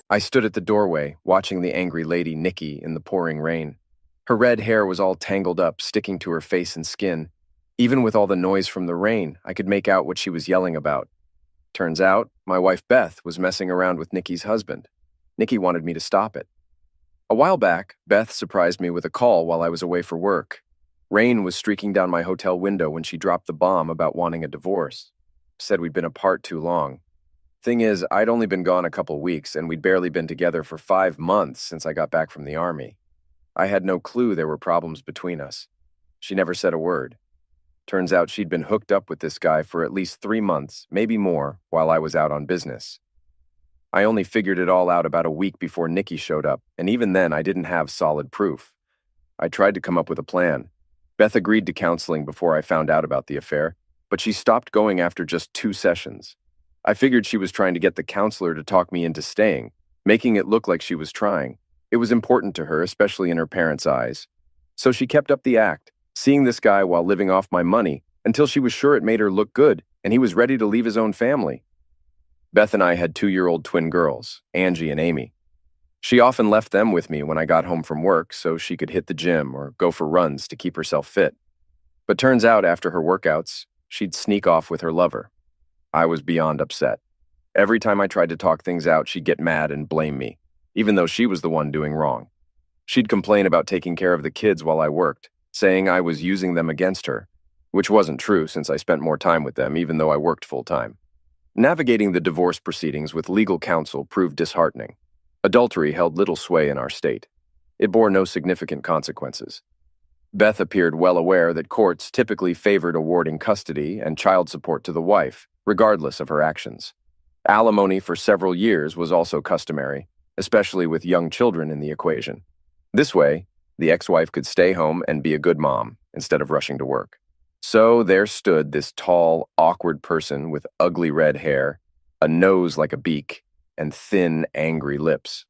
I stood at the doorway, watching the angry lady Nikki in the pouring rain. Her red hair was all tangled up, sticking to her face and skin. Even with all the noise from the rain, I could make out what she was yelling about. Turns out, my wife Beth was messing around with Nikki's husband. Nikki wanted me to stop it. A while back, Beth surprised me with a call while I was away for work. Rain was streaking down my hotel window when she dropped the bomb about wanting a divorce. Said we'd been apart too long. Thing is, I'd only been gone a couple weeks, and we'd barely been together for 5 months since I got back from the army. I had no clue there were problems between us. She never said a word. Turns out she'd been hooked up with this guy for at least 3 months, maybe more, while I was out on business. I only figured it all out about a week before Nikki showed up, and even then I didn't have solid proof. I tried to come up with a plan. Beth agreed to counseling before I found out about the affair, but she stopped going after just 2 sessions. I figured she was trying to get the counselor to talk me into staying, making it look like she was trying. It was important to her, especially in her parents' eyes. So she kept up the act, seeing this guy while living off my money, until she was sure it made her look good, and he was ready to leave his own family. Beth and I had 2-year-old twin girls, Angie and Amy. She often left them with me when I got home from work so she could hit the gym or go for runs to keep herself fit. But turns out after her workouts, she'd sneak off with her lover. I was beyond upset. Every time I tried to talk things out, she'd get mad and blame me, even though she was the one doing wrong. She'd complain about taking care of the kids while I worked, saying I was using them against her, which wasn't true since I spent more time with them even though I worked full-time. Navigating the divorce proceedings with legal counsel proved disheartening. Adultery held little sway in our state. It bore no significant consequences. Beth appeared well aware that courts typically favored awarding custody and child support to the wife, regardless of her actions. Alimony for several years was also customary, especially with young children in the equation. This way, the ex-wife could stay home and be a good mom instead of rushing to work. So there stood this tall, awkward person with ugly red hair, a nose like a beak, and thin, angry lips.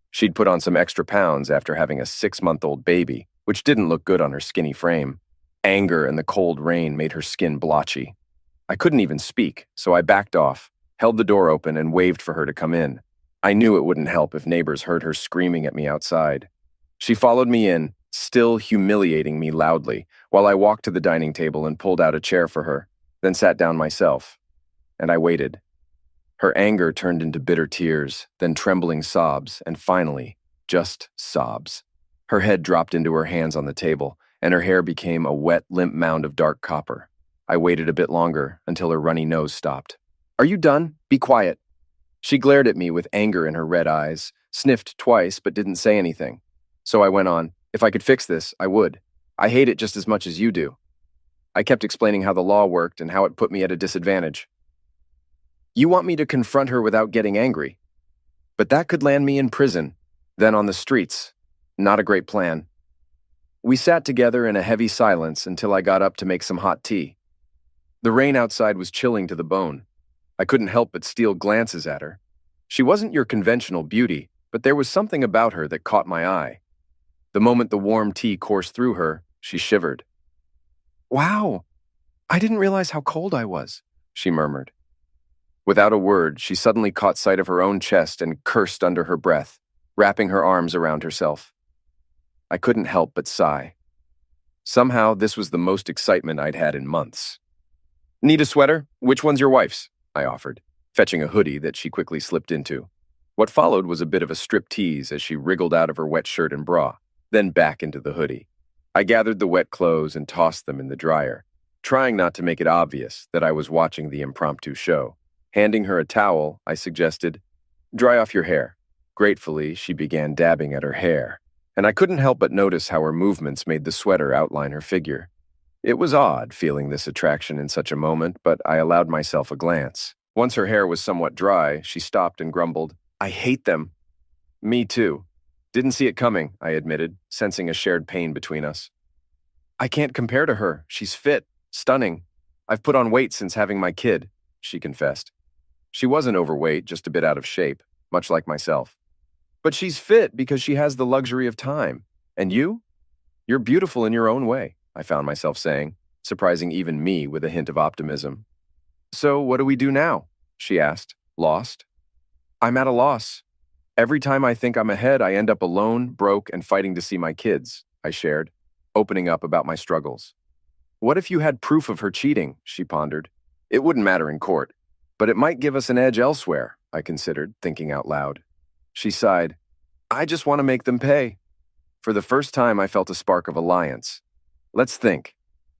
She'd put on some extra pounds after having a 6-month-old baby, which didn't look good on her skinny frame. Anger and the cold rain made her skin blotchy. I couldn't even speak, so I backed off, held the door open, and waved for her to come in. I knew it wouldn't help if neighbors heard her screaming at me outside. She followed me in, still humiliating me loudly, while I walked to the dining table and pulled out a chair for her, then sat down myself. And I waited. Her anger turned into bitter tears, then trembling sobs, and finally, just sobs. Her head dropped into her hands on the table, and her hair became a wet, limp mound of dark copper. I waited a bit longer until her runny nose stopped. "Are you done? Be quiet." She glared at me with anger in her red eyes, sniffed twice but didn't say anything. So I went on, "If I could fix this, I would. I hate it just as much as you do." I kept explaining how the law worked and how it put me at a disadvantage. "You want me to confront her without getting angry? But that could land me in prison, then on the streets. Not a great plan." We sat together in a heavy silence until I got up to make some hot tea. The rain outside was chilling to the bone. I couldn't help but steal glances at her. She wasn't your conventional beauty, but there was something about her that caught my eye. The moment the warm tea coursed through her, she shivered. "Wow, I didn't realize how cold I was," she murmured. Without a word, she suddenly caught sight of her own chest and cursed under her breath, wrapping her arms around herself. I couldn't help but sigh. Somehow, this was the most excitement I'd had in months. "Need a sweater? Which one's your wife's?" I offered, fetching a hoodie that she quickly slipped into. What followed was a bit of a striptease as she wriggled out of her wet shirt and bra, then back into the hoodie. I gathered the wet clothes and tossed them in the dryer, trying not to make it obvious that I was watching the impromptu show. Handing her a towel, I suggested, "Dry off your hair." Gratefully, she began dabbing at her hair, and I couldn't help but notice how her movements made the sweater outline her figure. It was odd feeling this attraction in such a moment, but I allowed myself a glance. Once her hair was somewhat dry, she stopped and grumbled, "I hate them." "Me too." "Didn't see it coming," I admitted, sensing a shared pain between us. "I can't compare to her. She's fit, stunning. I've put on weight since having my kid," she confessed. She wasn't overweight, just a bit out of shape, much like myself. "But she's fit because she has the luxury of time. And you? You're beautiful in your own way," I found myself saying, surprising even me with a hint of optimism. "So what do we do now?" she asked, lost. "I'm at a loss. Every time I think I'm ahead, I end up alone, broke, and fighting to see my kids, I shared, opening up about my struggles. What if you had proof of her cheating? She pondered. It wouldn't matter in court, but it might give us an edge elsewhere, I considered, thinking out loud. She sighed. I just want to make them pay. For the first time, I felt a spark of alliance. Let's think.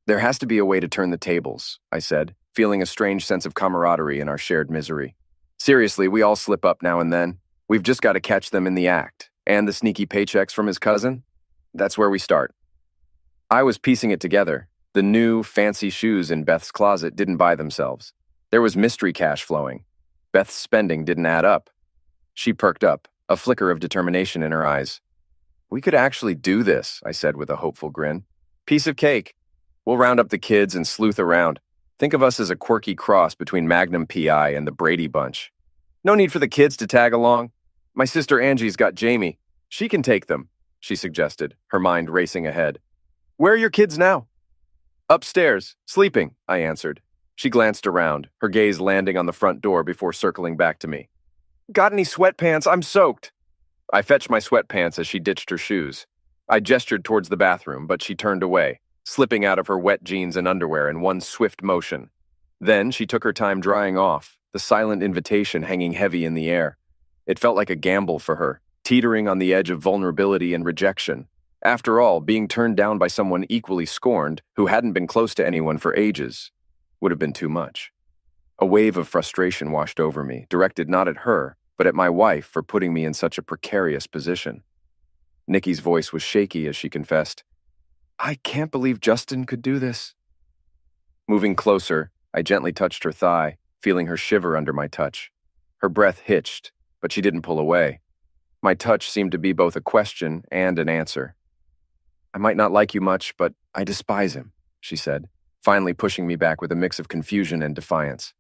There has to be a way to turn the tables, I said, feeling a strange sense of camaraderie in our shared misery. Seriously, we all slip up now and then. We've just got to catch them in the act. And the sneaky paychecks from his cousin? That's where we start. I was piecing it together. The new, fancy shoes in Beth's closet didn't buy themselves. There was mystery cash flowing. Beth's spending didn't add up. She perked up, a flicker of determination in her eyes. We could actually do this, I said with a hopeful grin. Piece of cake. We'll round up the kids and sleuth around. Think of us as a quirky cross between Magnum PI and the Brady Bunch. No need for the kids to tag along. My sister Angie's got Jamie. She can take them, she suggested, her mind racing ahead. Where are your kids now? Upstairs, sleeping, I answered. She glanced around, her gaze landing on the front door before circling back to me. Got any sweatpants? I'm soaked. I fetched my sweatpants as she ditched her shoes. I gestured towards the bathroom, but she turned away, slipping out of her wet jeans and underwear in one swift motion. Then she took her time drying off, the silent invitation hanging heavy in the air. It felt like a gamble for her, teetering on the edge of vulnerability and rejection. After all, being turned down by someone equally scorned, who hadn't been close to anyone for ages, would have been too much. A wave of frustration washed over me, directed not at her, but at my wife for putting me in such a precarious position. Nikki's voice was shaky as she confessed, I can't believe Justin could do this. Moving closer, I gently touched her thigh, feeling her shiver under my touch. Her breath hitched, but she didn't pull away. My touch seemed to be both a question and an answer. I might not like you much, but I despise him, she said, finally pushing me back with a mix of confusion and defiance.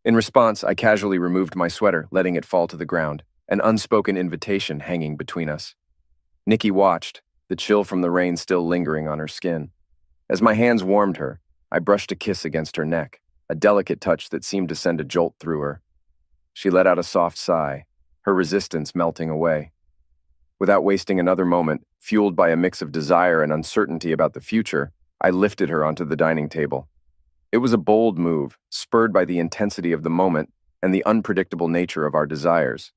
In response, I casually removed my sweater, letting it fall to the ground, an unspoken invitation hanging between us. Nikki watched, the chill from the rain still lingering on her skin. As my hands warmed her, I brushed a kiss against her neck, a delicate touch that seemed to send a jolt through her. She let out a soft sigh, her resistance melting away. Without wasting another moment, fueled by a mix of desire and uncertainty about the future, I lifted her onto the dining table. It was a bold move, spurred by the intensity of the moment and the unpredictable nature of our desires.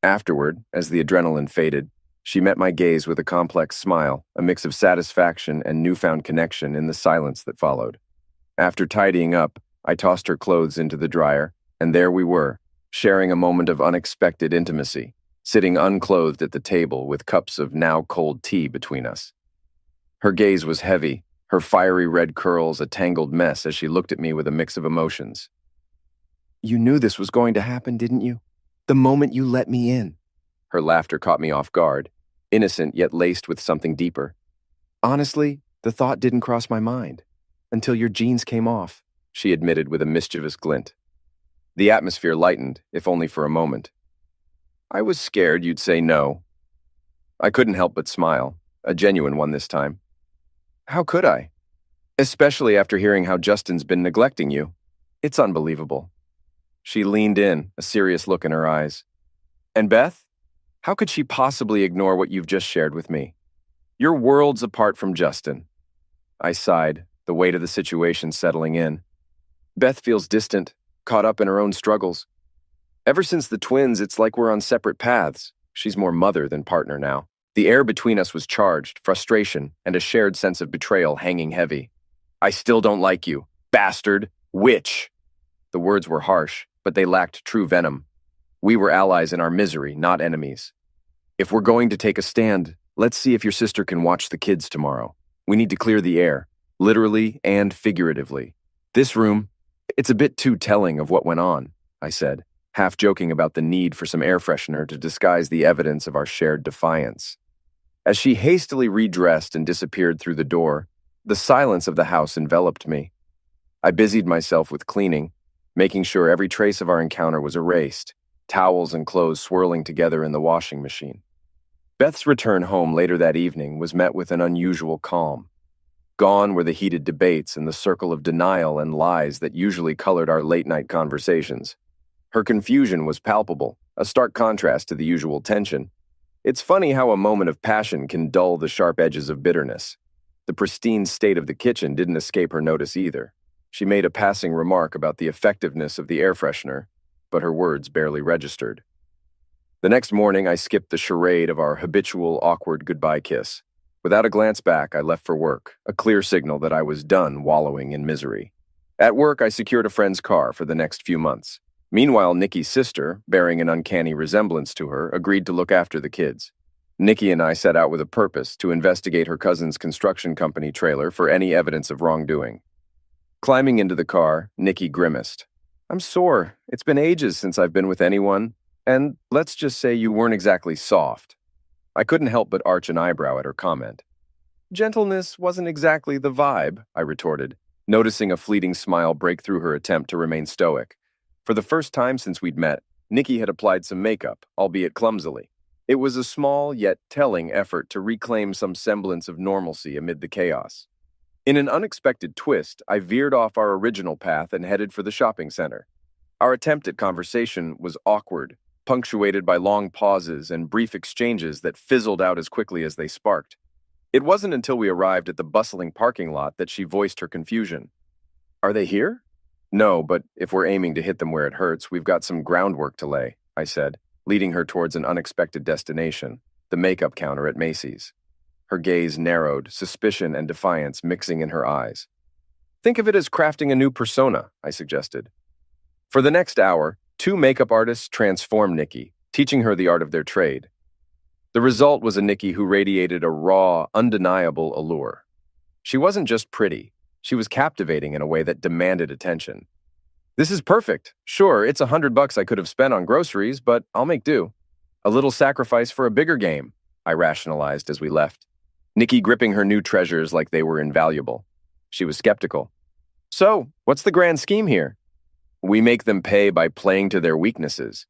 Afterward, as the adrenaline faded, she met my gaze with a complex smile, a mix of satisfaction and newfound connection in the silence that followed. After tidying up, I tossed her clothes into the dryer, and there we were, sharing a moment of unexpected intimacy, sitting unclothed at the table with cups of now cold tea between us. Her gaze was heavy, her fiery red curls a tangled mess as she looked at me with a mix of emotions. You knew this was going to happen, didn't you? The moment you let me in. Her laughter caught me off guard, innocent yet laced with something deeper. Honestly, the thought didn't cross my mind. Until your jeans came off, she admitted with a mischievous glint. The atmosphere lightened, if only for a moment. I was scared you'd say no. I couldn't help but smile, a genuine one this time. How could I? Especially after hearing how Justin's been neglecting you. It's unbelievable. She leaned in, a serious look in her eyes. And Beth? How could she possibly ignore what you've just shared with me? You're worlds apart from Justin. I sighed, the weight of the situation settling in. Beth feels distant, caught up in her own struggles. Ever since the twins, it's like we're on separate paths. She's more mother than partner now. The air between us was charged, frustration, and a shared sense of betrayal hanging heavy. I still don't like you. Bastard. Witch. The words were harsh, but they lacked true venom. We were allies in our misery, not enemies. If we're going to take a stand, let's see if your sister can watch the kids tomorrow. We need to clear the air, literally and figuratively. This room, it's a bit too telling of what went on, I said, half joking about the need for some air freshener to disguise the evidence of our shared defiance. As she hastily redressed and disappeared through the door, the silence of the house enveloped me. I busied myself with cleaning, making sure every trace of our encounter was erased, towels and clothes swirling together in the washing machine. Beth's return home later that evening was met with an unusual calm. Gone were the heated debates and the circle of denial and lies that usually colored our late-night conversations. Her confusion was palpable, a stark contrast to the usual tension. It's funny how a moment of passion can dull the sharp edges of bitterness. The pristine state of the kitchen didn't escape her notice either. She made a passing remark about the effectiveness of the air freshener, but her words barely registered. The next morning, I skipped the charade of our habitual awkward goodbye kiss. Without a glance back, I left for work, a clear signal that I was done wallowing in misery. At work, I secured a friend's car for the next few months. Meanwhile, Nikki's sister, bearing an uncanny resemblance to her, agreed to look after the kids. Nikki and I set out with a purpose to investigate her cousin's construction company trailer for any evidence of wrongdoing. Climbing into the car, Nikki grimaced. "I'm sore. It's been ages since I've been with anyone, and let's just say you weren't exactly soft." I couldn't help but arch an eyebrow at her comment. "Gentleness wasn't exactly the vibe," I retorted, noticing a fleeting smile break through her attempt to remain stoic. For the first time since we'd met, Nikki had applied some makeup, albeit clumsily. It was a small yet telling effort to reclaim some semblance of normalcy amid the chaos. In an unexpected twist, I veered off our original path and headed for the shopping center. Our attempt at conversation was awkward, punctuated by long pauses and brief exchanges that fizzled out as quickly as they sparked. It wasn't until we arrived at the bustling parking lot that she voiced her confusion. "Are they here?" "No, but if we're aiming to hit them where it hurts, we've got some groundwork to lay," I said, leading her towards an unexpected destination, the makeup counter at Macy's. Her gaze narrowed, suspicion and defiance mixing in her eyes. "Think of it as crafting a new persona," I suggested. For the next hour, 2 makeup artists transformed Nikki, teaching her the art of their trade. The result was a Nikki who radiated a raw, undeniable allure. She wasn't just pretty. She was captivating in a way that demanded attention. "This is perfect. Sure, it's $100 I could have spent on groceries, but I'll make do. A little sacrifice for a bigger game," I rationalized as we left. Nikki gripping her new treasures like they were invaluable. She was skeptical. "So, what's the grand scheme here?" "We make them pay by playing to their weaknesses.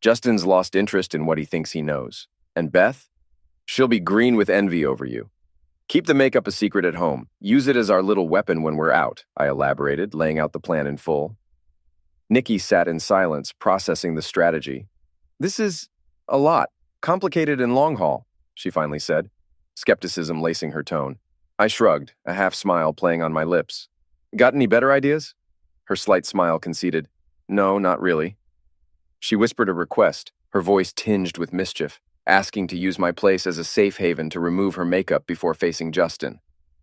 Justin's lost interest in what he thinks he knows. And Beth? She'll be green with envy over you. Keep the makeup a secret at home. Use it as our little weapon when we're out," I elaborated, laying out the plan in full. Nikki sat in silence, processing the strategy. "This is a lot. Complicated and long haul," she finally said, skepticism lacing her tone. I shrugged, a half smile playing on my lips. "Got any better ideas?" Her slight smile conceded, "No, not really." She whispered a request, her voice tinged with mischief, asking to use my place as a safe haven to remove her makeup before facing Justin.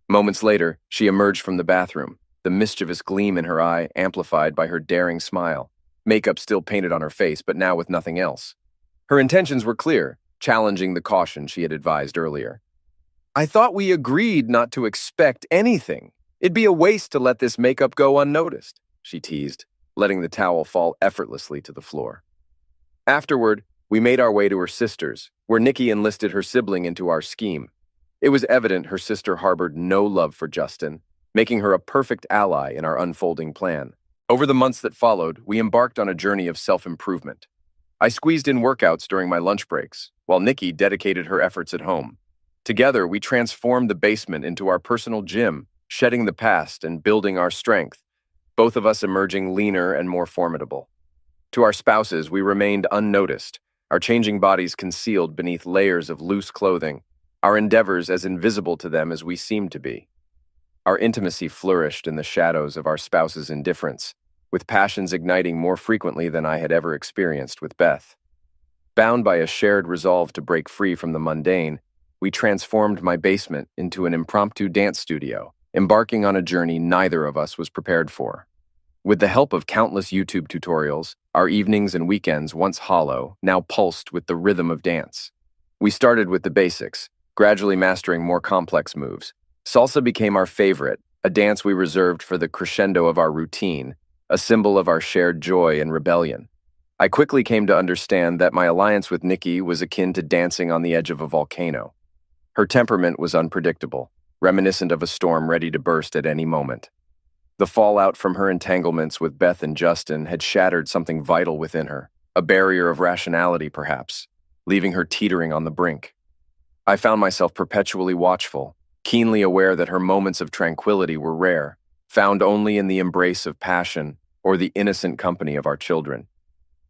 Moments later, she emerged from the bathroom, the mischievous gleam in her eye amplified by her daring smile. Makeup still painted on her face, but now with nothing else. Her intentions were clear, challenging the caution she had advised earlier. "I thought we agreed not to expect anything. It'd be a waste to let this makeup go unnoticed," she teased, letting the towel fall effortlessly to the floor. Afterward, we made our way to her sister's, where Nikki enlisted her sibling into our scheme. It was evident her sister harbored no love for Justin, making her a perfect ally in our unfolding plan. Over the months that followed, we embarked on a journey of self-improvement. I squeezed in workouts during my lunch breaks, while Nikki dedicated her efforts at home. Together, we transformed the basement into our personal gym, shedding the past and building our strength, both of us emerging leaner and more formidable. To our spouses, we remained unnoticed, our changing bodies concealed beneath layers of loose clothing, our endeavors as invisible to them as we seemed to be. Our intimacy flourished in the shadows of our spouses' indifference, with passions igniting more frequently than I had ever experienced with Beth. Bound by a shared resolve to break free from the mundane, we transformed my basement into an impromptu dance studio, embarking on a journey neither of us was prepared for. With the help of countless YouTube tutorials, our evenings and weekends, once hollow, now pulsed with the rhythm of dance. We started with the basics, gradually mastering more complex moves. Salsa became our favorite, a dance we reserved for the crescendo of our routine, a symbol of our shared joy and rebellion. I quickly came to understand that my alliance with Nikki was akin to dancing on the edge of a volcano. Her temperament was unpredictable, reminiscent of a storm ready to burst at any moment. The fallout from her entanglements with Beth and Justin had shattered something vital within her, a barrier of rationality perhaps, leaving her teetering on the brink. I found myself perpetually watchful, keenly aware that her moments of tranquility were rare, found only in the embrace of passion or the innocent company of our children.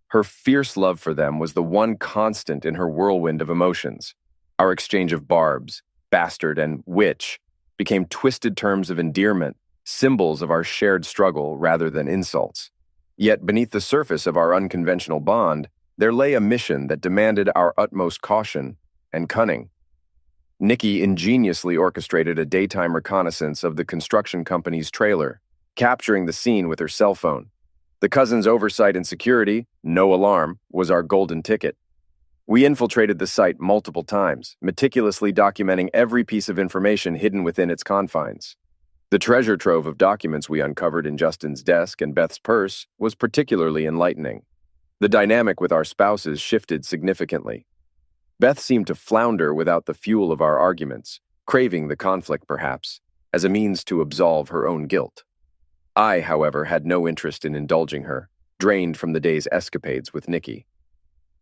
Her fierce love for them was the one constant in her whirlwind of emotions. Our exchange of barbs, bastard, and witch became twisted terms of endearment, symbols of our shared struggle rather than insults. Yet beneath the surface of our unconventional bond, there lay a mission that demanded our utmost caution and cunning. Nikki ingeniously orchestrated a daytime reconnaissance of the construction company's trailer, capturing the scene with her cell phone. The cousin's oversight and security, no alarm, was our golden ticket. We infiltrated the site multiple times, meticulously documenting every piece of information hidden within its confines. The treasure trove of documents we uncovered in Justin's desk and Beth's purse was particularly enlightening. The dynamic with our spouses shifted significantly. Beth seemed to flounder without the fuel of our arguments, craving the conflict perhaps, as a means to absolve her own guilt. I, however, had no interest in indulging her, drained from the day's escapades with Nikki.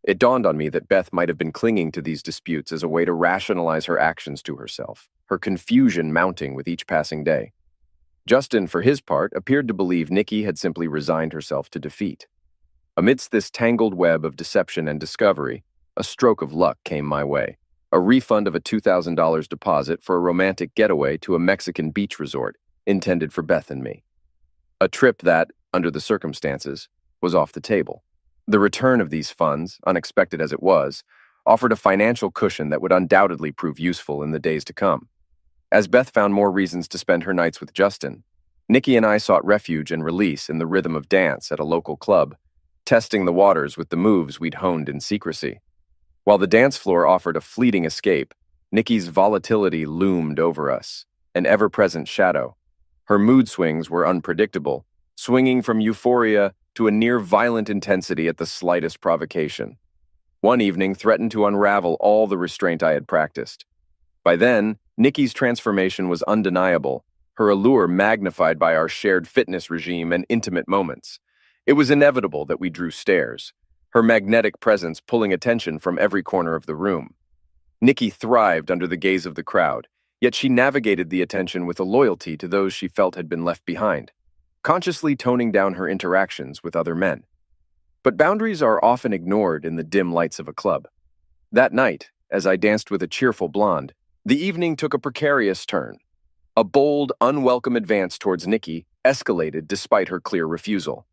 It dawned on me that Beth might have been clinging to these disputes as a way to rationalize her actions to herself, her confusion mounting with each passing day. Justin, for his part, appeared to believe Nikki had simply resigned herself to defeat. Amidst this tangled web of deception and discovery, a stroke of luck came my way. A refund of a $2,000 deposit for a romantic getaway to a Mexican beach resort, intended for Beth and me. A trip that, under the circumstances, was off the table. The return of these funds, unexpected as it was, offered a financial cushion that would undoubtedly prove useful in the days to come. As Beth found more reasons to spend her nights with Justin, Nikki and I sought refuge and release in the rhythm of dance at a local club, testing the waters with the moves we'd honed in secrecy. While the dance floor offered a fleeting escape, Nikki's volatility loomed over us, an ever-present shadow. Her mood swings were unpredictable, swinging from euphoria to a near-violent intensity at the slightest provocation. One evening threatened to unravel all the restraint I had practiced. By then, Nikki's transformation was undeniable, her allure magnified by our shared fitness regime and intimate moments. It was inevitable that we drew stares, her magnetic presence pulling attention from every corner of the room. Nikki thrived under the gaze of the crowd, yet she navigated the attention with a loyalty to those she felt had been left behind, consciously toning down her interactions with other men. But boundaries are often ignored in the dim lights of a club. That night, as I danced with a cheerful blonde, the evening took a precarious turn. A bold, unwelcome advance towards Nikki escalated despite her clear refusal.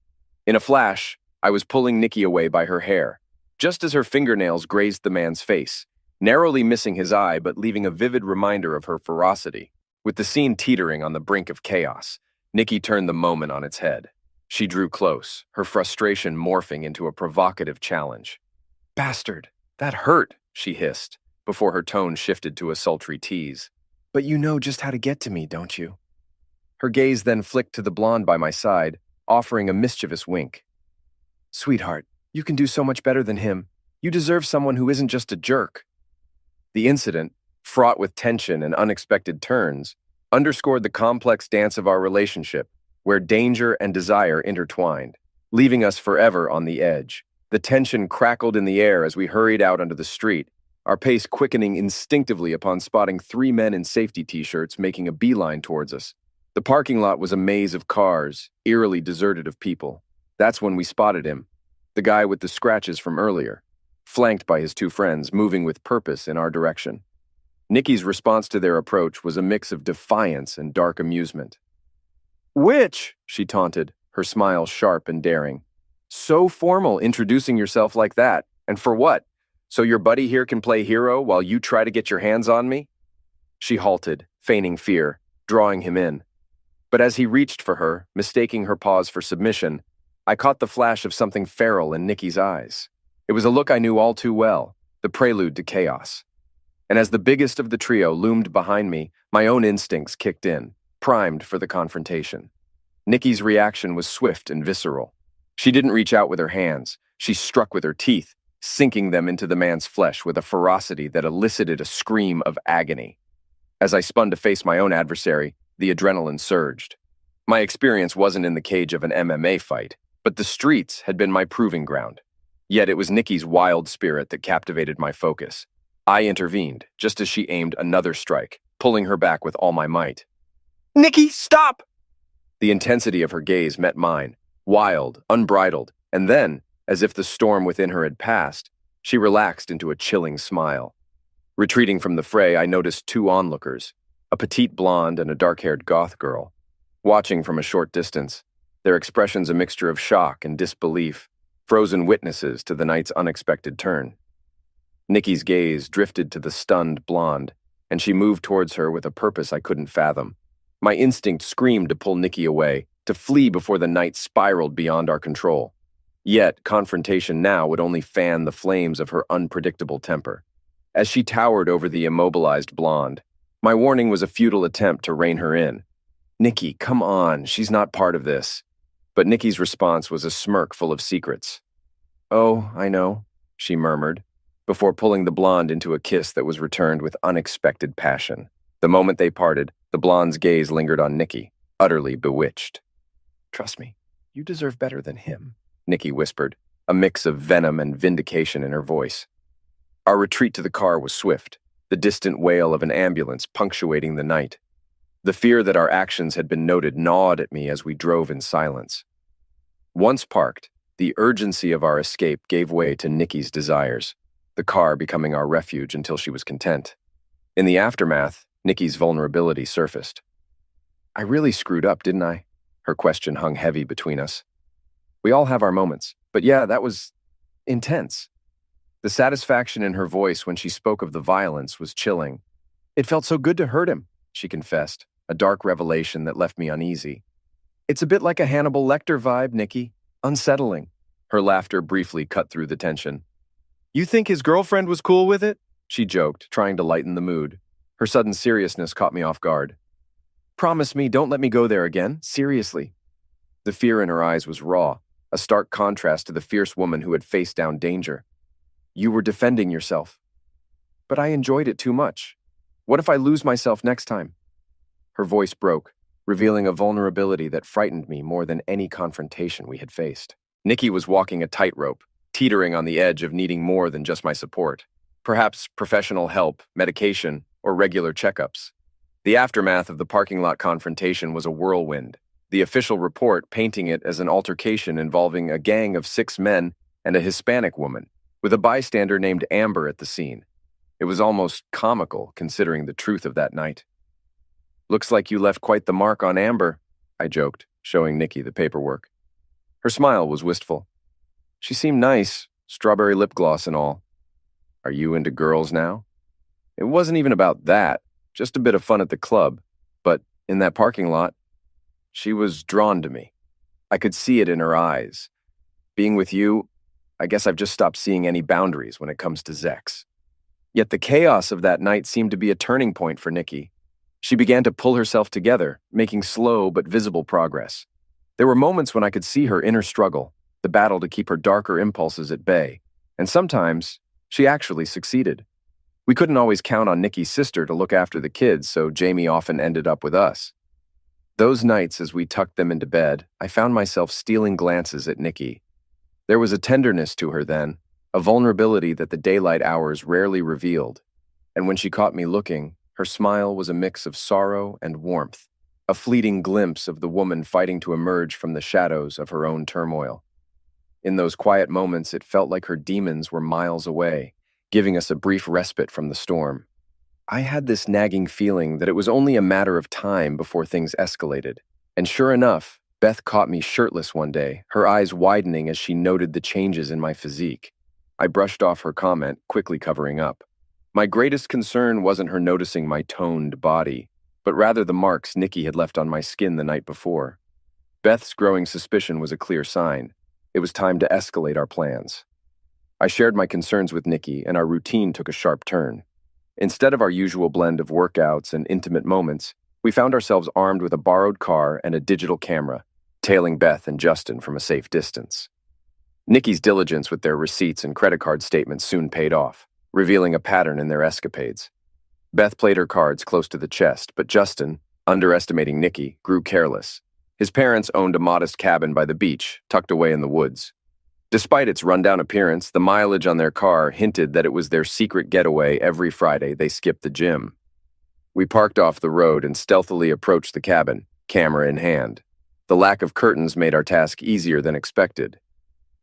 In a flash, I was pulling Nikki away by her hair, just as her fingernails grazed the man's face, narrowly missing his eye but leaving a vivid reminder of her ferocity. With the scene teetering on the brink of chaos, Nikki turned the moment on its head. She drew close, her frustration morphing into a provocative challenge. "Bastard, that hurt," she hissed, before her tone shifted to a sultry tease. "But you know just how to get to me, don't you?" Her gaze then flicked to the blonde by my side, offering a mischievous wink. "Sweetheart, you can do so much better than him. You deserve someone who isn't just a jerk." The incident, fraught with tension and unexpected turns, underscored the complex dance of our relationship, where danger and desire intertwined, leaving us forever on the edge. The tension crackled in the air as we hurried out onto the street, our pace quickening instinctively upon spotting 3 men in safety t-shirts making a beeline towards us. The parking lot was a maze of cars, eerily deserted of people. That's when we spotted him, the guy with the scratches from earlier, flanked by his 2 friends, moving with purpose in our direction. Nikki's response to their approach was a mix of defiance and dark amusement. "Witch," she taunted, her smile sharp and daring. "So formal introducing yourself like that. And for what? So your buddy here can play hero while you try to get your hands on me?" She halted, feigning fear, drawing him in. But as he reached for her, mistaking her pause for submission, I caught the flash of something feral in Nikki's eyes. It was a look I knew all too well, the prelude to chaos. And as the biggest of the trio loomed behind me, my own instincts kicked in, primed for the confrontation. Nikki's reaction was swift and visceral. She didn't reach out with her hands. She struck with her teeth, sinking them into the man's flesh with a ferocity that elicited a scream of agony. As I spun to face my own adversary, the adrenaline surged. My experience wasn't in the cage of an MMA fight, but the streets had been my proving ground. Yet it was Nikki's wild spirit that captivated my focus. I intervened, just as she aimed another strike, pulling her back with all my might. "Nikki, stop!" The intensity of her gaze met mine, wild, unbridled, and then, As if the storm within her had passed, she relaxed into a chilling smile. Retreating from the fray, I noticed two onlookers, a petite blonde and a dark-haired goth girl. Watching from a short distance, their expressions a mixture of shock and disbelief, frozen witnesses to the night's unexpected turn. Nikki's gaze drifted to the stunned blonde, and she moved towards her with a purpose I couldn't fathom. My instinct screamed to pull Nikki away, to flee before the night spiraled beyond our control. Yet, confrontation now would only fan the flames of her unpredictable temper. As she towered over the immobilized blonde, my warning was a futile attempt to rein her in. "Nikki, come on, she's not part of this." But Nikki's response was a smirk full of secrets. "Oh, I know," she murmured, before pulling the blonde into a kiss that was returned with unexpected passion. The moment they parted, the blonde's gaze lingered on Nikki, utterly bewitched. "Trust me, you deserve better than him," Nikki whispered, a mix of venom and vindication in her voice. Our retreat to the car was swift, the distant wail of an ambulance punctuating the night. The fear that our actions had been noted gnawed at me as we drove in silence. Once parked, the urgency of our escape gave way to Nikki's desires, the car becoming our refuge until she was content. In the aftermath, Nikki's vulnerability surfaced. "I really screwed up, didn't I?" Her question hung heavy between us. "We all have our moments, but yeah, that was intense." The satisfaction in her voice when she spoke of the violence was chilling. "It felt so good to hurt him," she confessed, a dark revelation that left me uneasy. "It's a bit like a Hannibal Lecter vibe, Nikki. Unsettling." Her laughter briefly cut through the tension. "You think his girlfriend was cool with it?" she joked, trying to lighten the mood. Her sudden seriousness caught me off guard. "Promise me don't let me go there again, seriously." The fear in her eyes was raw, a stark contrast to the fierce woman who had faced down danger. "You were defending yourself." "But I enjoyed it too much. What if I lose myself next time?" Her voice broke, revealing a vulnerability that frightened me more than any confrontation we had faced. Nikki was walking a tightrope, teetering on the edge of needing more than just my support. Perhaps professional help, medication, or regular checkups. The aftermath of the parking lot confrontation was a whirlwind, the official report painting it as an altercation involving a gang of 6 men and a Hispanic woman, with a bystander named Amber at the scene. It was almost comical, considering the truth of that night. "Looks like you left quite the mark on Amber," I joked, showing Nikki the paperwork. Her smile was wistful. She seemed nice, strawberry lip gloss and all. "Are you into girls now?" It wasn't even about that, just a bit of fun at the club. But in that parking lot, she was drawn to me. I could see it in her eyes. Being with you, I guess I've just stopped seeing any boundaries when it comes to Zex. Yet the chaos of that night seemed to be a turning point for Nikki. She began to pull herself together, making slow but visible progress. There were moments when I could see her inner struggle, the battle to keep her darker impulses at bay, and sometimes she actually succeeded. We couldn't always count on Nikki's sister to look after the kids, so Jamie often ended up with us. Those nights, as we tucked them into bed, I found myself stealing glances at Nikki. There was a tenderness to her then, a vulnerability that the daylight hours rarely revealed, and when she caught me looking, her smile was a mix of sorrow and warmth, a fleeting glimpse of the woman fighting to emerge from the shadows of her own turmoil. In those quiet moments, it felt like her demons were miles away, giving us a brief respite from the storm. I had this nagging feeling that it was only a matter of time before things escalated, and sure enough, Beth caught me shirtless one day, her eyes widening as she noted the changes in my physique. I brushed off her comment, quickly covering up. My greatest concern wasn't her noticing my toned body, but rather the marks Nikki had left on my skin the night before. Beth's growing suspicion was a clear sign. It was time to escalate our plans. I shared my concerns with Nikki, and our routine took a sharp turn. Instead of our usual blend of workouts and intimate moments, we found ourselves armed with a borrowed car and a digital camera, tailing Beth and Justin from a safe distance. Nikki's diligence with their receipts and credit card statements soon paid off, revealing a pattern in their escapades. Beth played her cards close to the chest, but Justin, underestimating Nikki, grew careless. His parents owned a modest cabin by the beach, tucked away in the woods. Despite its rundown appearance, the mileage on their car hinted that it was their secret getaway every Friday they skipped the gym. We parked off the road and stealthily approached the cabin, camera in hand. The lack of curtains made our task easier than expected.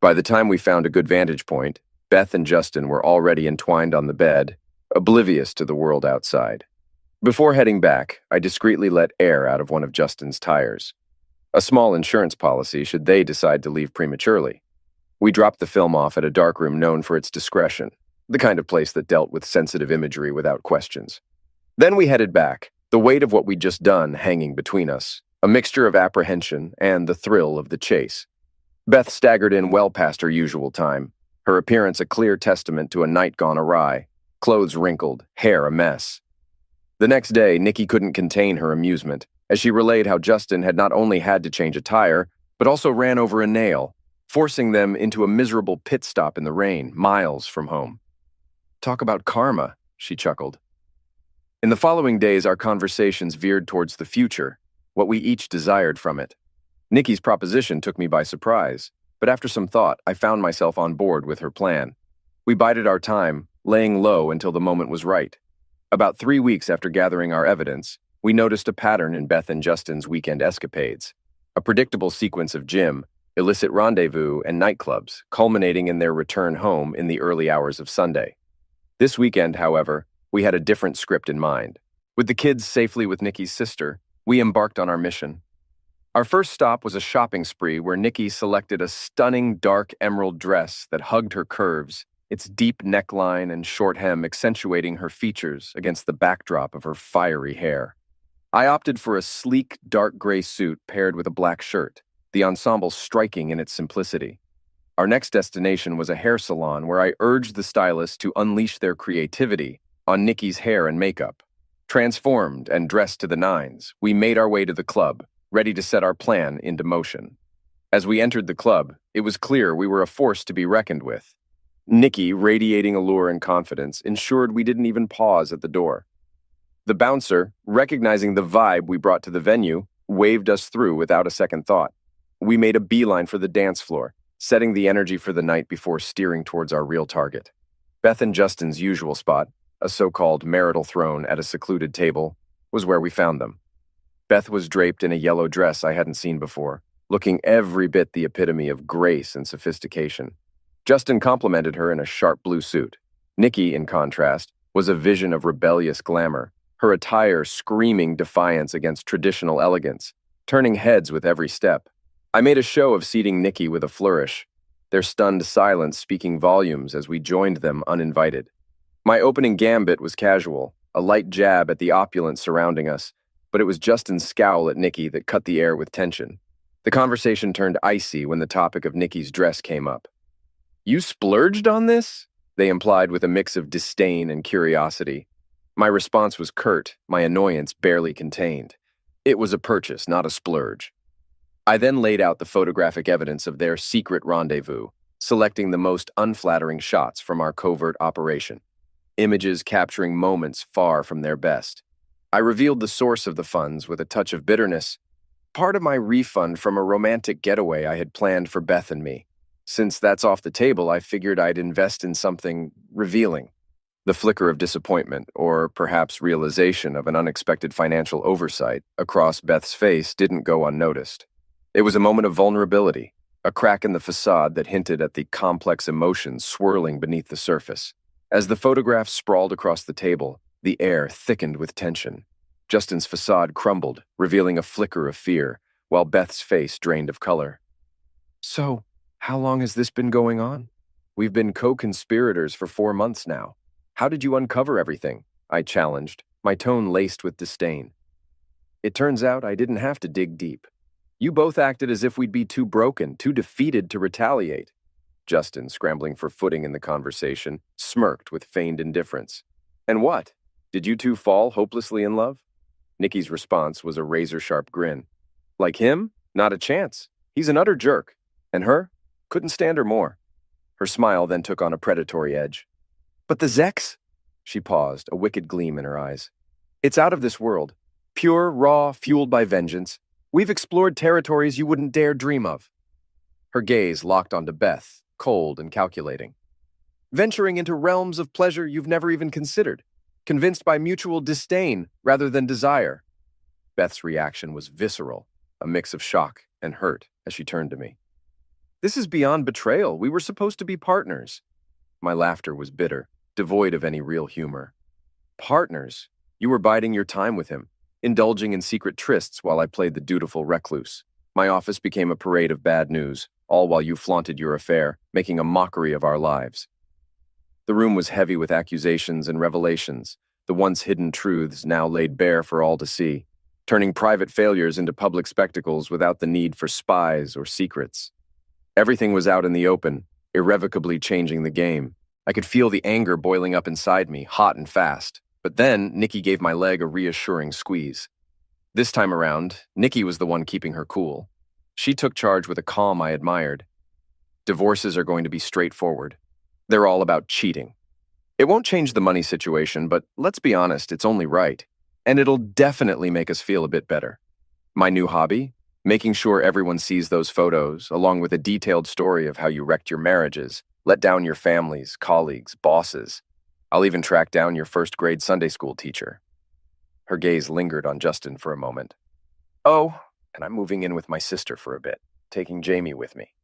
By the time we found a good vantage point, Beth and Justin were already entwined on the bed, oblivious to the world outside. Before heading back, I discreetly let air out of one of Justin's tires. A small insurance policy should they decide to leave prematurely. We dropped the film off at a darkroom known for its discretion, the kind of place that dealt with sensitive imagery without questions. Then we headed back, the weight of what we'd just done hanging between us, a mixture of apprehension and the thrill of the chase. Beth staggered in well past her usual time, her appearance a clear testament to a night gone awry, clothes wrinkled, hair a mess. The next day, Nikki couldn't contain her amusement, as she relayed how Justin had not only had to change a tire, but also ran over a nail, forcing them into a miserable pit stop in the rain, miles from home. Talk about karma, she chuckled. In the following days, our conversations veered towards the future, what we each desired from it. Nikki's proposition took me by surprise, but after some thought, I found myself on board with her plan. We bided our time, laying low until the moment was right. About 3 weeks after gathering our evidence, we noticed a pattern in Beth and Justin's weekend escapades, a predictable sequence of gym, illicit rendezvous, and nightclubs, culminating in their return home in the early hours of Sunday. This weekend, however, we had a different script in mind. With the kids safely with Nikki's sister, we embarked on our mission. Our first stop was a shopping spree where Nikki selected a stunning dark emerald dress that hugged her curves, its deep neckline and short hem accentuating her features against the backdrop of her fiery hair. I opted for a sleek, dark gray suit paired with a black shirt, the ensemble striking in its simplicity. Our next destination was a hair salon where I urged the stylists to unleash their creativity on Nikki's hair and makeup. Transformed and dressed to the nines, we made our way to the club, ready to set our plan into motion. As we entered the club, it was clear we were a force to be reckoned with. Nikki, radiating allure and confidence, ensured we didn't even pause at the door. The bouncer, recognizing the vibe we brought to the venue, waved us through without a second thought. We made a beeline for the dance floor, setting the energy for the night before steering towards our real target. Beth and Justin's usual spot, a so-called marital throne at a secluded table, was where we found them. Beth was draped in a yellow dress I hadn't seen before, looking every bit the epitome of grace and sophistication. Justin complimented her in a sharp blue suit. Nikki, in contrast, was a vision of rebellious glamour, her attire screaming defiance against traditional elegance, turning heads with every step. I made a show of seating Nikki with a flourish, their stunned silence speaking volumes as we joined them uninvited. My opening gambit was casual, a light jab at the opulence surrounding us, but it was Justin's scowl at Nikki that cut the air with tension. The conversation turned icy when the topic of Nikki's dress came up. "You splurged on this?" they implied with a mix of disdain and curiosity. My response was curt, my annoyance barely contained. It was a purchase, not a splurge. I then laid out the photographic evidence of their secret rendezvous, selecting the most unflattering shots from our covert operation, images capturing moments far from their best. I revealed the source of the funds with a touch of bitterness, part of my refund from a romantic getaway I had planned for Beth and me. Since that's off the table, I figured I'd invest in something revealing. The flicker of disappointment, or perhaps realization of an unexpected financial oversight, across Beth's face didn't go unnoticed. It was a moment of vulnerability, a crack in the facade that hinted at the complex emotions swirling beneath the surface. As the photographs sprawled across the table, the air thickened with tension. Justin's facade crumbled, revealing a flicker of fear, while Beth's face drained of color. "So, how long has this been going on? We've been co-conspirators for 4 months now. How did you uncover everything?" I challenged, my tone laced with disdain. "It turns out I didn't have to dig deep. You both acted as if we'd be too broken, too defeated to retaliate." Justin, scrambling for footing in the conversation, smirked with feigned indifference. "And what? Did you two fall hopelessly in love?" Nikki's response was a razor-sharp grin. "Like him? Not a chance. He's an utter jerk. And her? Couldn't stand her more." Her smile then took on a predatory edge. "But the Zex?" She paused, a wicked gleam in her eyes. "It's out of this world. Pure, raw, fueled by vengeance. We've explored territories you wouldn't dare dream of." Her gaze locked onto Beth, cold and calculating. "Venturing into realms of pleasure you've never even considered. Convinced by mutual disdain rather than desire." Beth's reaction was visceral, a mix of shock and hurt as she turned to me. This is beyond betrayal. We were supposed to be partners. My laughter was bitter, devoid of any real humor. Partners? You were biding your time with him, indulging in secret trysts while I played the dutiful recluse. My office became a parade of bad news, all while you flaunted your affair, making a mockery of our lives. The room was heavy with accusations and revelations, the once hidden truths now laid bare for all to see, turning private failures into public spectacles without the need for spies or secrets. Everything was out in the open, irrevocably changing the game. I could feel the anger boiling up inside me, hot and fast. But then, Nikki gave my leg a reassuring squeeze. This time around, Nikki was the one keeping her cool. She took charge with a calm I admired. Divorces are going to be straightforward. They're all about cheating. It won't change the money situation, but let's be honest, it's only right. And it'll definitely make us feel a bit better. My new hobby? Making sure everyone sees those photos, along with a detailed story of how you wrecked your marriages, let down your families, colleagues, bosses. I'll even track down your first-grade Sunday school teacher. Her gaze lingered on Justin for a moment. Oh, and I'm moving in with my sister for a bit, taking Jamie with me.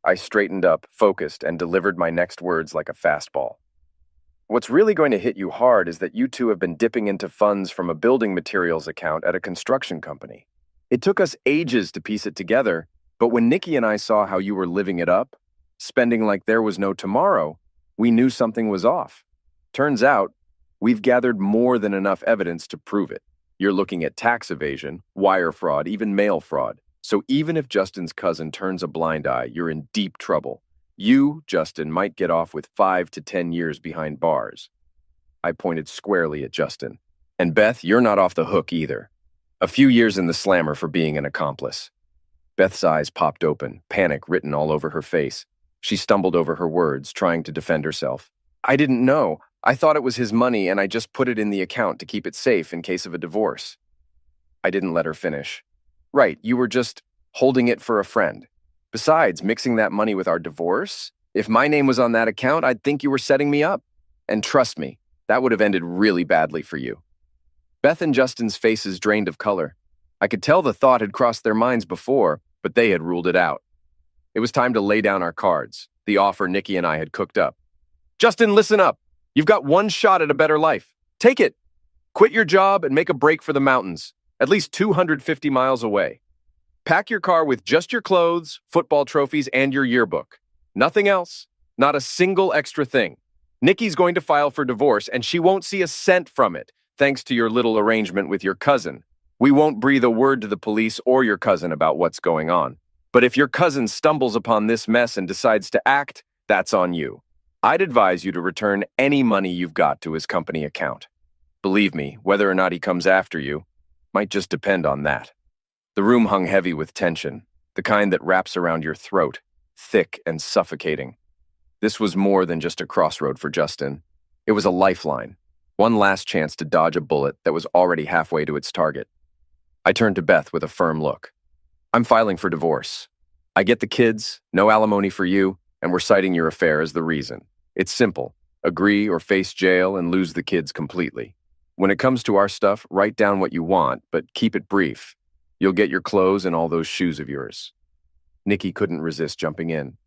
I straightened up, focused, and delivered my next words like a fastball. What's really going to hit you hard is that you two have been dipping into funds from a building materials account at a construction company. It took us ages to piece it together, but when Nikki and I saw how you were living it up, spending like there was no tomorrow, we knew something was off. Turns out, we've gathered more than enough evidence to prove it. You're looking at tax evasion, wire fraud, even mail fraud. So even if Justin's cousin turns a blind eye, you're in deep trouble. You, Justin, might get off with 5 to 10 years behind bars. I pointed squarely at Justin. And Beth, you're not off the hook either. A few years in the slammer for being an accomplice. Beth's eyes popped open, panic written all over her face. She stumbled over her words, trying to defend herself. I didn't know. I thought it was his money and I just put it in the account to keep it safe in case of a divorce. I didn't let her finish. Right, you were just holding it for a friend. Besides, mixing that money with our divorce? If my name was on that account, I'd think you were setting me up. And trust me, that would have ended really badly for you. Beth and Justin's faces drained of color. I could tell the thought had crossed their minds before, but they had ruled it out. It was time to lay down our cards, the offer Nikki and I had cooked up. Justin, listen up. You've got one shot at a better life. Take it. Quit your job and make a break for the mountains, at least 250 miles away. Pack your car with just your clothes, football trophies, and your yearbook. Nothing else. Not a single extra thing. Nikki's going to file for divorce, and she won't see a cent from it, thanks to your little arrangement with your cousin. We won't breathe a word to the police or your cousin about what's going on. But if your cousin stumbles upon this mess and decides to act, that's on you. I'd advise you to return any money you've got to his company account. Believe me, whether or not he comes after you might just depend on that. The room hung heavy with tension, the kind that wraps around your throat, thick and suffocating. This was more than just a crossroad for Justin. It was a lifeline, one last chance to dodge a bullet that was already halfway to its target. I turned to Beth with a firm look. I'm filing for divorce. I get the kids, no alimony for you, and we're citing your affair as the reason. It's simple. Agree or face jail and lose the kids completely. When it comes to our stuff, write down what you want, but keep it brief. You'll get your clothes and all those shoes of yours. Nikki couldn't resist jumping in.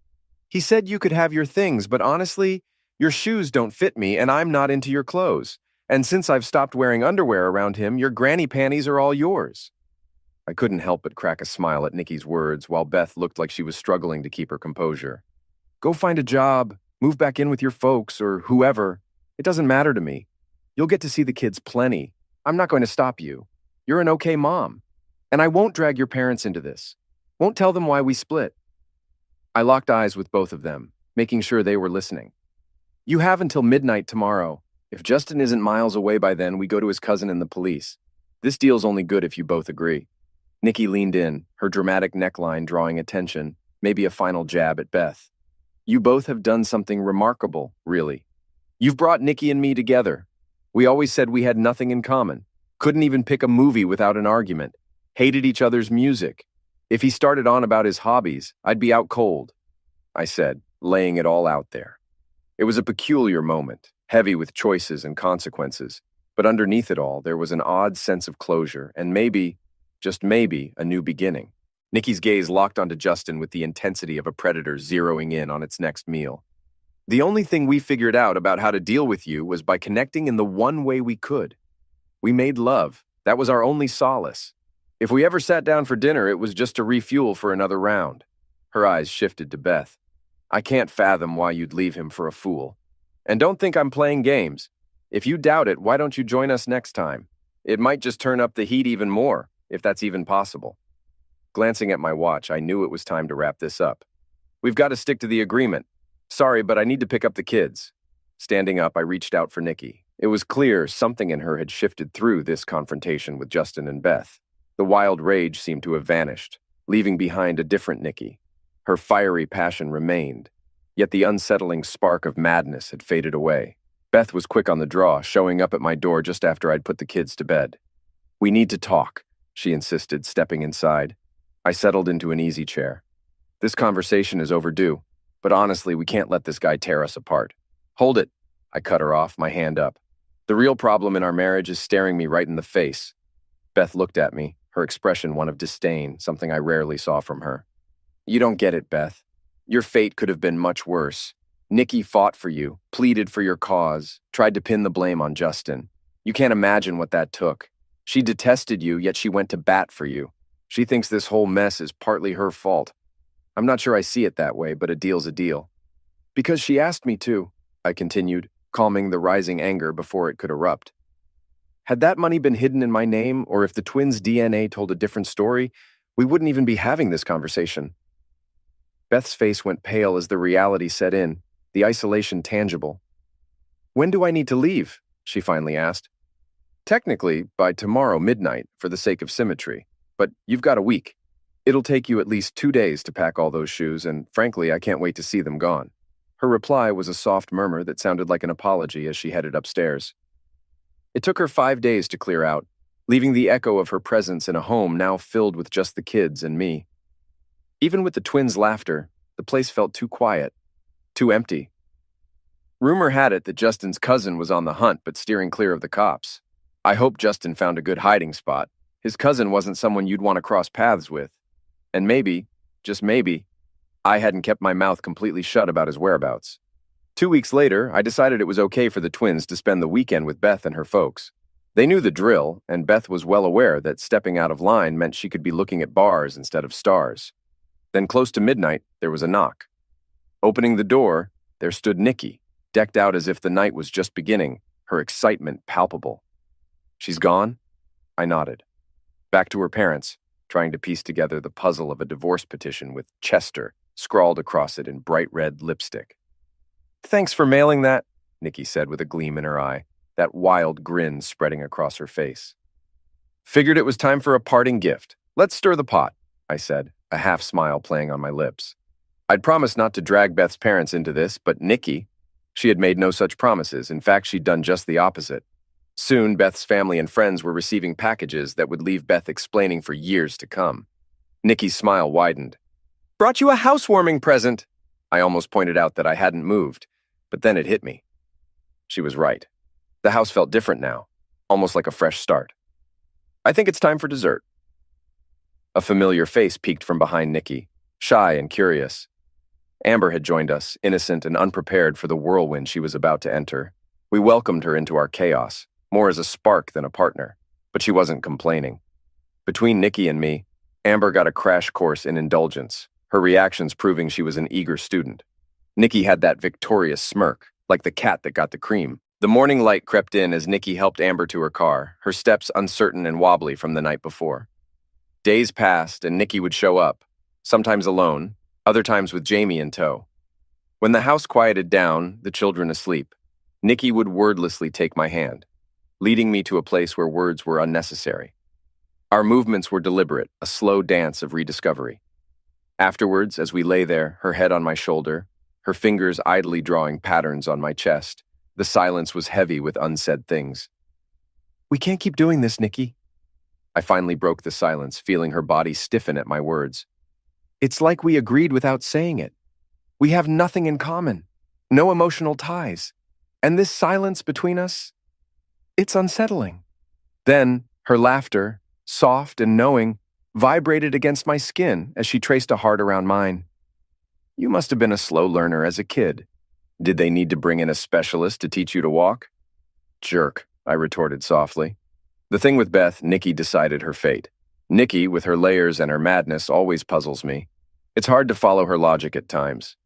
He said you could have your things, but honestly, your shoes don't fit me and I'm not into your clothes. And since I've stopped wearing underwear around him, your granny panties are all yours. I couldn't help but crack a smile at Nikki's words while Beth looked like she was struggling to keep her composure. Go find a job, move back in with your folks or whoever. It doesn't matter to me. You'll get to see the kids plenty. I'm not going to stop you. You're an okay mom. And I won't drag your parents into this. Won't tell them why we split. I locked eyes with both of them, making sure they were listening. You have until midnight tomorrow. If Justin isn't miles away by then, we go to his cousin and the police. This deal's only good if you both agree. Nikki leaned in, her dramatic neckline drawing attention, maybe a final jab at Beth. You both have done something remarkable, really. You've brought Nikki and me together. We always said we had nothing in common. Couldn't even pick a movie without an argument. Hated each other's music. If he started on about his hobbies, I'd be out cold, I said, laying it all out there. It was a peculiar moment, heavy with choices and consequences, but underneath it all, there was an odd sense of closure and maybe, just maybe, a new beginning. Nikki's gaze locked onto Justin with the intensity of a predator zeroing in on its next meal. The only thing we figured out about how to deal with you was by connecting in the one way we could. We made love. That was our only solace. If we ever sat down for dinner, it was just to refuel for another round. Her eyes shifted to Beth. I can't fathom why you'd leave him for a fool. And don't think I'm playing games. If you doubt it, why don't you join us next time? It might just turn up the heat even more, if that's even possible. Glancing at my watch, I knew it was time to wrap this up. We've got to stick to the agreement. Sorry, but I need to pick up the kids. Standing up, I reached out for Nikki. It was clear something in her had shifted through this confrontation with Justin and Beth. The wild rage seemed to have vanished, leaving behind a different Nikki. Her fiery passion remained, yet the unsettling spark of madness had faded away. Beth was quick on the draw, showing up at my door just after I'd put the kids to bed. We need to talk, she insisted, stepping inside. I settled into an easy chair. This conversation is overdue, but honestly, we can't let this guy tear us apart. Hold it, I cut her off, my hand up. The real problem in our marriage is staring me right in the face. Beth looked at me, her expression one of disdain, something I rarely saw from her. You don't get it, Beth. Your fate could have been much worse. Nikki fought for you, pleaded for your cause, tried to pin the blame on Justin. You can't imagine what that took. She detested you, yet she went to bat for you. She thinks this whole mess is partly her fault. I'm not sure I see it that way, but a deal's a deal. Because she asked me to, I continued, calming the rising anger before it could erupt. Had that money been hidden in my name, or if the twins' DNA told a different story, we wouldn't even be having this conversation. Beth's face went pale as the reality set in, the isolation tangible. When do I need to leave? She finally asked. Technically, by tomorrow midnight, for the sake of symmetry. But you've got a week. It'll take you at least 2 days to pack all those shoes, and frankly, I can't wait to see them gone. Her reply was a soft murmur that sounded like an apology as she headed upstairs. It took her 5 days to clear out, leaving the echo of her presence in a home now filled with just the kids and me. Even with the twins' laughter, the place felt too quiet, too empty. Rumor had it that Justin's cousin was on the hunt but steering clear of the cops. I hope Justin found a good hiding spot. His cousin wasn't someone you'd want to cross paths with. And maybe, just maybe, I hadn't kept my mouth completely shut about his whereabouts. 2 weeks later, I decided it was okay for the twins to spend the weekend with Beth and her folks. They knew the drill, and Beth was well aware that stepping out of line meant she could be looking at bars instead of stars. Then close to midnight, there was a knock. Opening the door, there stood Nikki, decked out as if the night was just beginning, her excitement palpable. She's gone? I nodded. Back to her parents, trying to piece together the puzzle of a divorce petition with Chester scrawled across it in bright red lipstick. Thanks for mailing that, Nikki said with a gleam in her eye, that wild grin spreading across her face. Figured it was time for a parting gift. Let's stir the pot, I said, a half smile playing on my lips. I'd promised not to drag Beth's parents into this, but Nikki, she had made no such promises. In fact, she'd done just the opposite. Soon, Beth's family and friends were receiving packages that would leave Beth explaining for years to come. Nikki's smile widened. Brought you a housewarming present. I almost pointed out that I hadn't moved, but then it hit me. She was right. The house felt different now, almost like a fresh start. I think it's time for dessert. A familiar face peeked from behind Nikki, shy and curious. Amber had joined us, innocent and unprepared for the whirlwind she was about to enter. We welcomed her into our chaos, more as a spark than a partner, but she wasn't complaining. Between Nikki and me, Amber got a crash course in indulgence, her reactions proving she was an eager student. Nikki had that victorious smirk, like the cat that got the cream. The morning light crept in as Nikki helped Amber to her car, her steps uncertain and wobbly from the night before. Days passed and Nikki would show up, sometimes alone, other times with Jamie in tow. When the house quieted down, the children asleep, Nikki would wordlessly take my hand, leading me to a place where words were unnecessary. Our movements were deliberate, a slow dance of rediscovery. Afterwards, as we lay there, her head on my shoulder, her fingers idly drawing patterns on my chest, the silence was heavy with unsaid things. We can't keep doing this, Nikki. I finally broke the silence, feeling her body stiffen at my words. It's like we agreed without saying it. We have nothing in common, no emotional ties. And this silence between us, it's unsettling. Then, her laughter, soft and knowing, vibrated against my skin as she traced a heart around mine. You must have been a slow learner as a kid. Did they need to bring in a specialist to teach you to walk? Jerk, I retorted softly. The thing with Beth, Nikki decided her fate. Nikki, with her layers and her madness, always puzzles me. It's hard to follow her logic at times.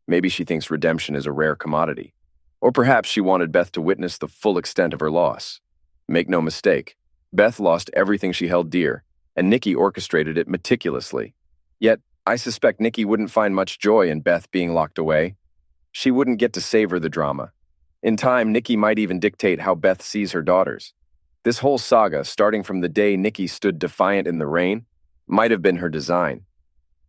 Maybe she thinks redemption is a rare commodity. Or perhaps she wanted Beth to witness the full extent of her loss. Make no mistake, Beth lost everything she held dear, and Nikki orchestrated it meticulously. Yet, I suspect Nikki wouldn't find much joy in Beth being locked away. She wouldn't get to savor the drama. In time, Nikki might even dictate how Beth sees her daughters. This whole saga, starting from the day Nikki stood defiant in the rain, might have been her design.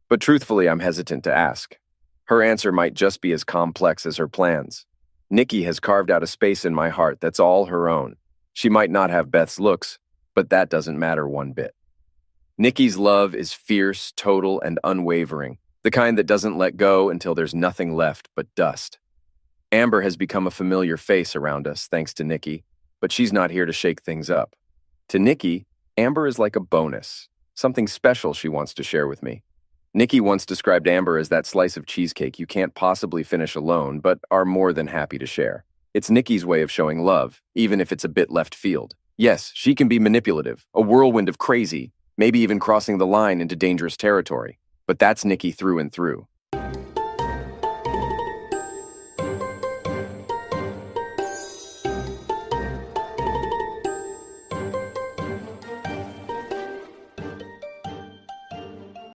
But truthfully, I'm hesitant to ask. Her answer might just be as complex as her plans. Nikki has carved out a space in my heart that's all her own. She might not have Beth's looks, but that doesn't matter one bit. Nikki's love is fierce, total, and unwavering, the kind that doesn't let go until there's nothing left but dust. Amber has become a familiar face around us thanks to Nikki, but she's not here to shake things up. To Nikki, Amber is like a bonus, something special she wants to share with me. Nikki once described Amber as that slice of cheesecake you can't possibly finish alone, but are more than happy to share. It's Nikki's way of showing love, even if it's a bit left field. Yes, she can be manipulative, a whirlwind of crazy, maybe even crossing the line into dangerous territory. But that's Nikki through and through.